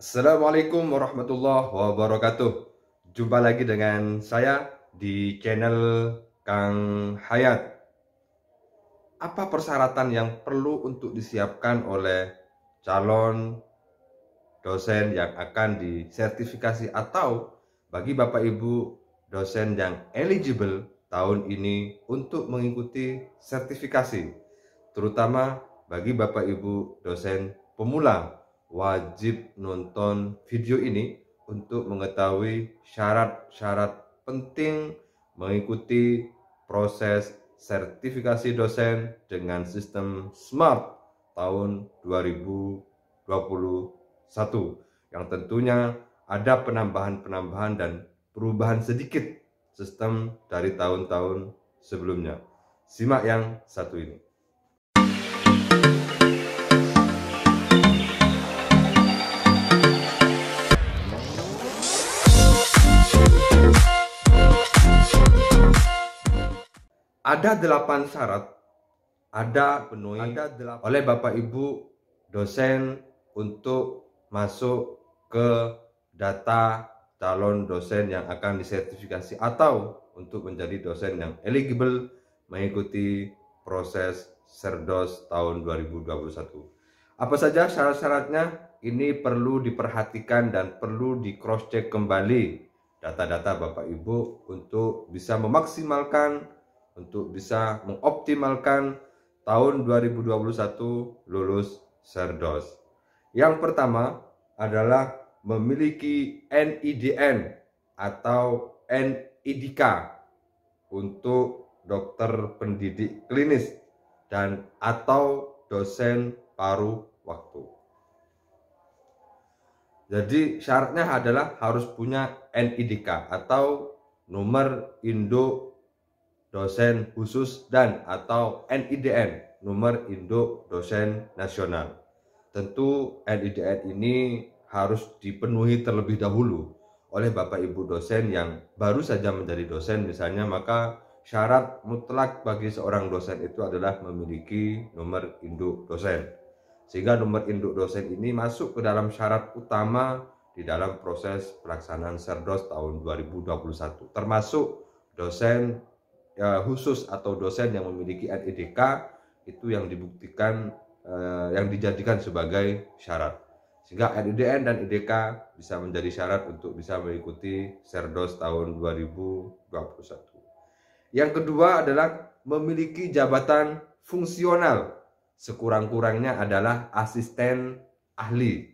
Assalamualaikum warahmatullahi wabarakatuh. Jumpa lagi dengan saya di channel Kang Hayat. Apa persyaratan yang perlu untuk disiapkan oleh calon dosen yang akan disertifikasi atau bagi Bapak Ibu dosen yang eligible tahun ini untuk mengikuti sertifikasi, terutama bagi Bapak Ibu dosen pemula, wajib nonton video ini untuk mengetahui syarat-syarat penting mengikuti proses sertifikasi dosen dengan sistem SMART tahun 2021, yang tentunya ada penambahan-penambahan dan perubahan sedikit sistem dari tahun-tahun sebelumnya. Simak yang satu ini. Ada 8 syarat oleh Bapak Ibu dosen untuk masuk ke data calon dosen yang akan disertifikasi atau untuk menjadi dosen yang eligible mengikuti proses Serdos tahun 2021. Apa saja syarat-syaratnya? Ini perlu diperhatikan dan perlu di cross check kembali data-data Bapak Ibu untuk bisa memaksimalkan, untuk bisa mengoptimalkan tahun 2021 lulus Serdos. Yang pertama adalah memiliki NIDN atau NIDK untuk dokter pendidik klinis dan atau dosen paruh waktu. Jadi syaratnya adalah harus punya NIDK atau nomor induk dosen khusus dan atau NIDN, nomor induk dosen nasional. Tentu NIDN ini harus dipenuhi terlebih dahulu oleh Bapak Ibu dosen yang baru saja menjadi dosen misalnya, maka syarat mutlak bagi seorang dosen itu adalah memiliki nomor induk dosen. Sehingga nomor induk dosen ini masuk ke dalam syarat utama di dalam proses pelaksanaan Serdos tahun 2021, termasuk dosen khusus atau dosen yang memiliki NIDK itu yang dibuktikan yang dijadikan sebagai syarat, sehingga NIDN dan IDK bisa menjadi syarat untuk bisa mengikuti Serdos tahun 2021. Yang kedua adalah memiliki jabatan fungsional, sekurang-kurangnya adalah asisten ahli.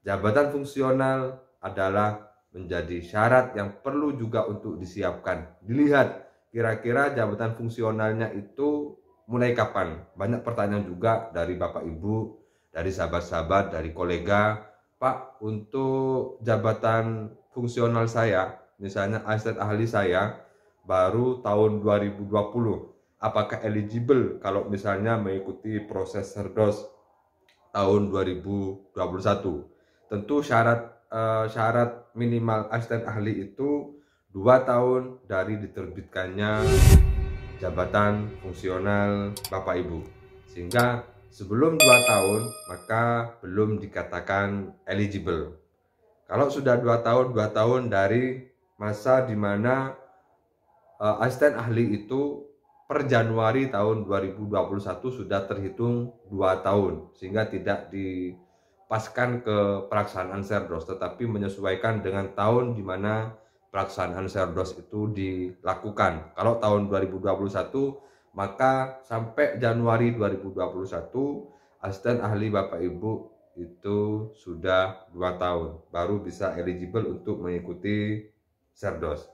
Jabatan fungsional adalah menjadi syarat yang perlu juga untuk disiapkan. Dilihat kira-kira jabatan fungsionalnya itu mulai kapan. Banyak pertanyaan juga dari Bapak Ibu, dari sahabat-sahabat, dari kolega, Pak, untuk jabatan fungsional saya, misalnya asisten ahli saya baru tahun 2020, apakah eligible kalau misalnya mengikuti proses Serdos tahun 2021? Tentu syarat minimal asisten ahli itu 2 tahun dari diterbitkannya jabatan fungsional Bapak Ibu, sehingga sebelum 2 tahun maka belum dikatakan eligible. Kalau sudah 2 tahun dari masa dimana asisten ahli itu per Januari tahun 2021 sudah terhitung 2 tahun, sehingga tidak dipaskan ke pelaksanaan Serdos, tetapi menyesuaikan dengan tahun di mana pelaksanaan Serdos itu dilakukan. Kalau tahun 2021 maka sampai Januari 2021 asisten ahli Bapak Ibu itu sudah 2 tahun baru bisa eligible untuk mengikuti Serdos.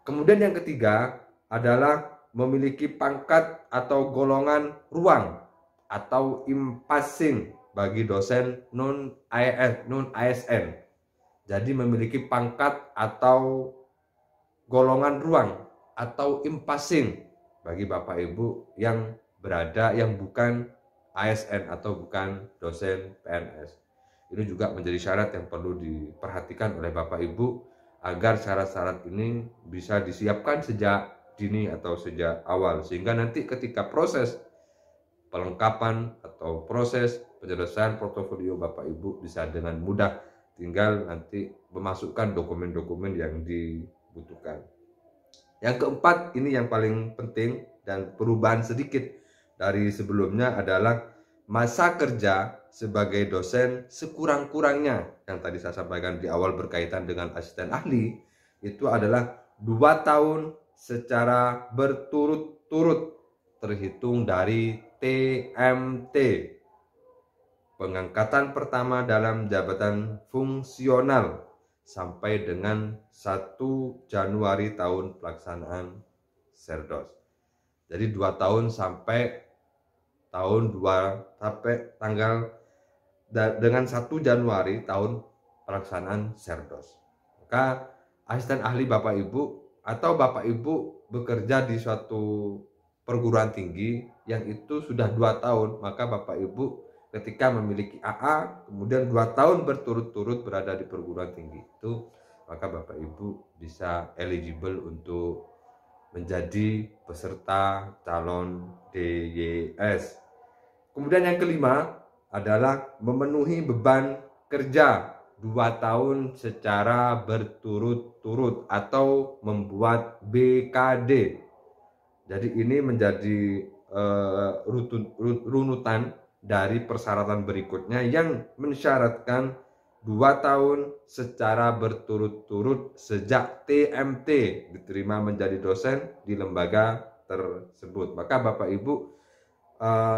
Kemudian yang ketiga adalah memiliki pangkat atau golongan ruang atau impassing bagi dosen non ASN. Jadi memiliki pangkat atau golongan ruang atau impassing bagi Bapak Ibu yang bukan ASN atau bukan dosen PNS. Ini juga menjadi syarat yang perlu diperhatikan oleh Bapak Ibu agar syarat-syarat ini bisa disiapkan sejak dini atau sejak awal, sehingga nanti ketika proses pelengkapan atau proses penyelesaian portofolio Bapak Ibu bisa dengan mudah, tinggal nanti memasukkan dokumen-dokumen yang dibutuhkan. Yang keempat, ini yang paling penting dan perubahan sedikit dari sebelumnya adalah masa kerja sebagai dosen sekurang-kurangnya, yang tadi saya sampaikan di awal berkaitan dengan asisten ahli, itu adalah 2 tahun secara berturut-turut terhitung dari TMT, pengangkatan pertama dalam jabatan fungsional, sampai dengan 1 Januari tahun pelaksanaan Serdos. Jadi 2 tahun sampai tanggal dengan 1 Januari tahun pelaksanaan Serdos. Maka asisten ahli Bapak Ibu atau Bapak Ibu bekerja di suatu perguruan tinggi yang itu sudah 2 tahun, maka Bapak Ibu ketika memiliki AA kemudian 2 tahun berturut-turut berada di perguruan tinggi itu, maka Bapak Ibu bisa eligible untuk menjadi peserta calon DYS. Kemudian yang kelima adalah memenuhi beban kerja 2 tahun secara berturut-turut atau membuat BKD. Jadi ini menjadi runutan dari persyaratan berikutnya yang mensyaratkan 2 tahun secara berturut-turut sejak TMT diterima menjadi dosen di lembaga tersebut. Maka Bapak Ibu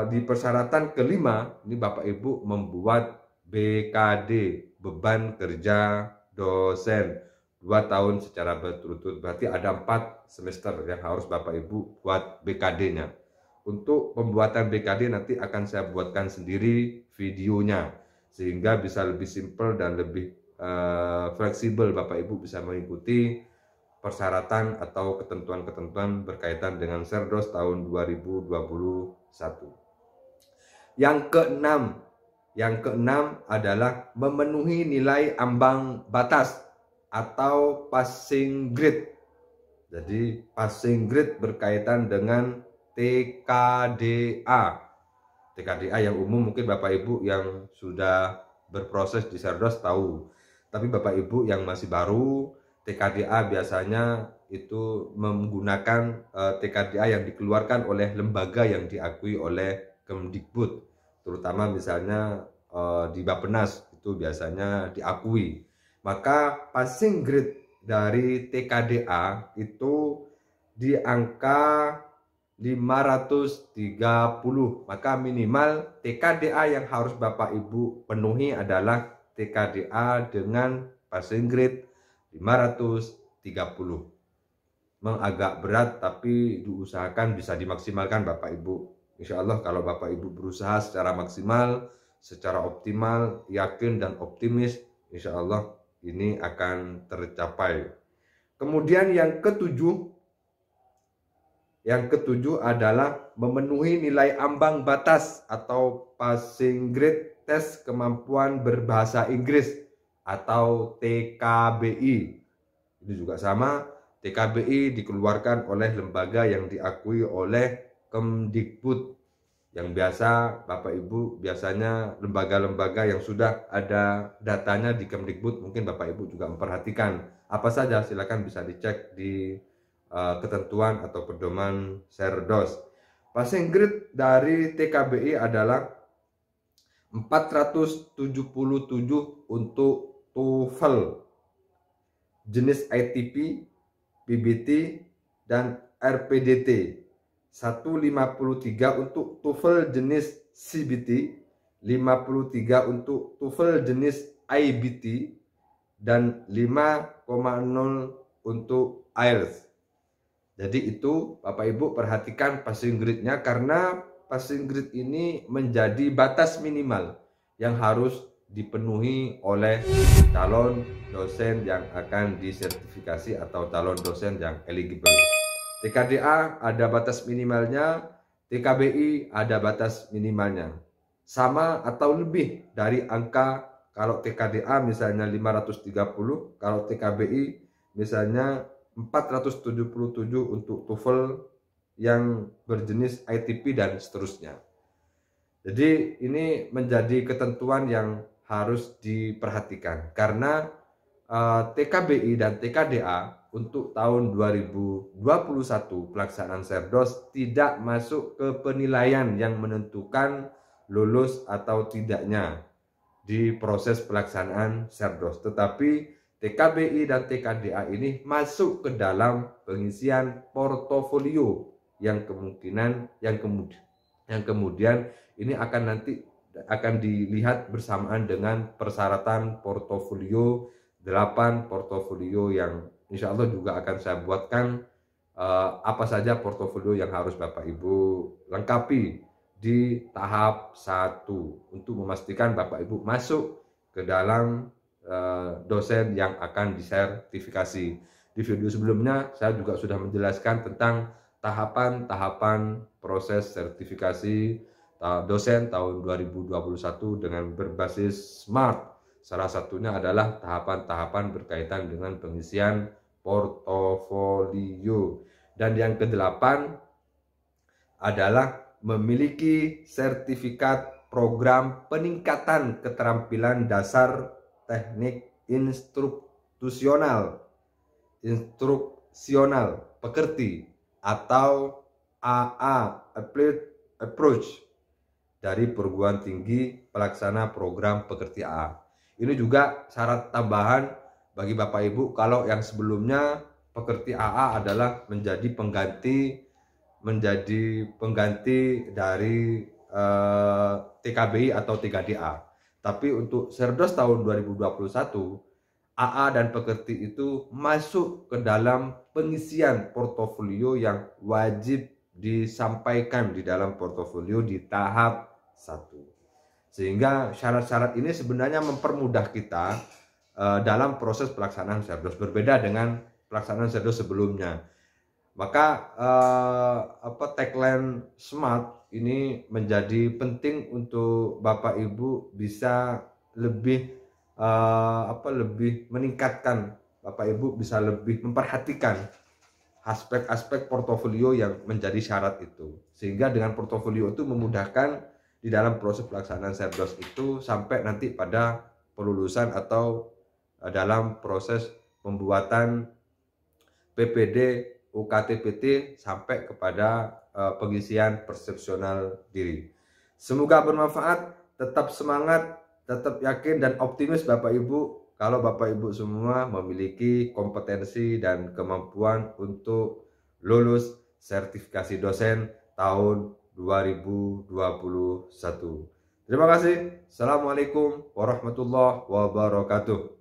di persyaratan kelima ini Bapak Ibu membuat BKD, beban kerja dosen 2 tahun secara berturut-turut. Berarti ada 4 semester yang harus Bapak Ibu buat BKD-nya. Untuk pembuatan BKD nanti akan saya buatkan sendiri videonya, sehingga bisa lebih simpel dan lebih fleksibel. Bapak Ibu bisa mengikuti persyaratan atau ketentuan-ketentuan berkaitan dengan Serdos tahun 2021. Yang keenam adalah memenuhi nilai ambang batas atau passing grade. Jadi passing grade berkaitan dengan TKDA. TKDA yang umum mungkin Bapak Ibu yang sudah berproses di Serdos tahu. Tapi Bapak Ibu yang masih baru, TKDA biasanya itu menggunakan TKDA yang dikeluarkan oleh lembaga yang diakui oleh Kemdikbud. Terutama misalnya di Bappenas itu biasanya diakui. Maka passing grade dari TKDA itu di angka 530. Maka minimal TKDA yang harus Bapak Ibu penuhi adalah TKDA dengan passing grade 530. Memang agak berat tapi diusahakan bisa dimaksimalkan Bapak Ibu. Insya Allah kalau Bapak Ibu berusaha secara maksimal, secara optimal, yakin dan optimis, insya Allah ini akan tercapai. Kemudian yang ketujuh adalah memenuhi nilai ambang batas atau passing grade tes kemampuan berbahasa Inggris atau TKBI. Ini juga sama, TKBI dikeluarkan oleh lembaga yang diakui oleh Kemdikbud. Yang biasa Bapak Ibu biasanya lembaga-lembaga yang sudah ada datanya di Kemdikbud, mungkin Bapak Ibu juga memperhatikan apa saja, silakan bisa dicek di ketentuan atau pedoman Serdos. Passing grade dari TKBI adalah 477 untuk TOEFL jenis ITP, PBT dan RPDT. 153 untuk TOEFL jenis CBT, 53 untuk TOEFL jenis IBT, dan 5,0 untuk IELTS. Jadi itu Bapak Ibu perhatikan passing grade-nya, karena passing grade ini menjadi batas minimal yang harus dipenuhi oleh calon dosen yang akan disertifikasi atau calon dosen yang eligible. TKDA ada batas minimalnya, TKBI ada batas minimalnya. Sama atau lebih dari angka, kalau TKDA misalnya 530, kalau TKBI misalnya 477 untuk TOEFL yang berjenis ITP dan seterusnya. Jadi ini menjadi ketentuan yang harus diperhatikan karena TKBI dan TKDA untuk tahun 2021 pelaksanaan Serdos tidak masuk ke penilaian yang menentukan lulus atau tidaknya di proses pelaksanaan Serdos, tetapi TKBI dan TKDA ini masuk ke dalam pengisian portofolio yang kemudian ini akan dilihat bersamaan dengan persyaratan portofolio 8 portofolio yang insya Allah juga akan saya buatkan apa saja portofolio yang harus Bapak Ibu lengkapi di tahap 1 untuk memastikan Bapak Ibu masuk ke dalam dosen yang akan disertifikasi. Di video sebelumnya saya juga sudah menjelaskan tentang tahapan-tahapan proses sertifikasi dosen tahun 2021 dengan berbasis SMART. Salah satunya adalah tahapan-tahapan berkaitan dengan pengisian portofolio. Dan yang ke-8 adalah memiliki sertifikat program peningkatan keterampilan dasar teknik instruksional pekerti atau AA Applied Approach dari perguruan tinggi pelaksana program pekerti AA. Ini juga syarat tambahan bagi Bapak Ibu kalau yang sebelumnya pekerti AA adalah menjadi pengganti dari TKBI atau TKDA. Tapi untuk Serdos tahun 2021, AA dan pekerti itu masuk ke dalam pengisian portofolio yang wajib disampaikan di dalam portofolio di tahap 1. Sehingga syarat-syarat ini sebenarnya mempermudah kita dalam proses pelaksanaan Serdos, berbeda dengan pelaksanaan Serdos sebelumnya. Maka tagline SMART ini menjadi penting untuk Bapak Ibu bisa lebih meningkatkan, Bapak Ibu bisa lebih memperhatikan aspek-aspek portofolio yang menjadi syarat itu, sehingga dengan portofolio itu memudahkan di dalam proses pelaksanaan Serdos itu sampai nanti pada pelulusan atau dalam proses pembuatan PPD UKT-PT sampai kepada pengisian persepsional diri. Semoga bermanfaat, tetap semangat, tetap yakin dan optimis Bapak Ibu kalau Bapak Ibu semua memiliki kompetensi dan kemampuan untuk lulus sertifikasi dosen tahun 2021. Terima kasih. Assalamualaikum warahmatullahi wabarakatuh.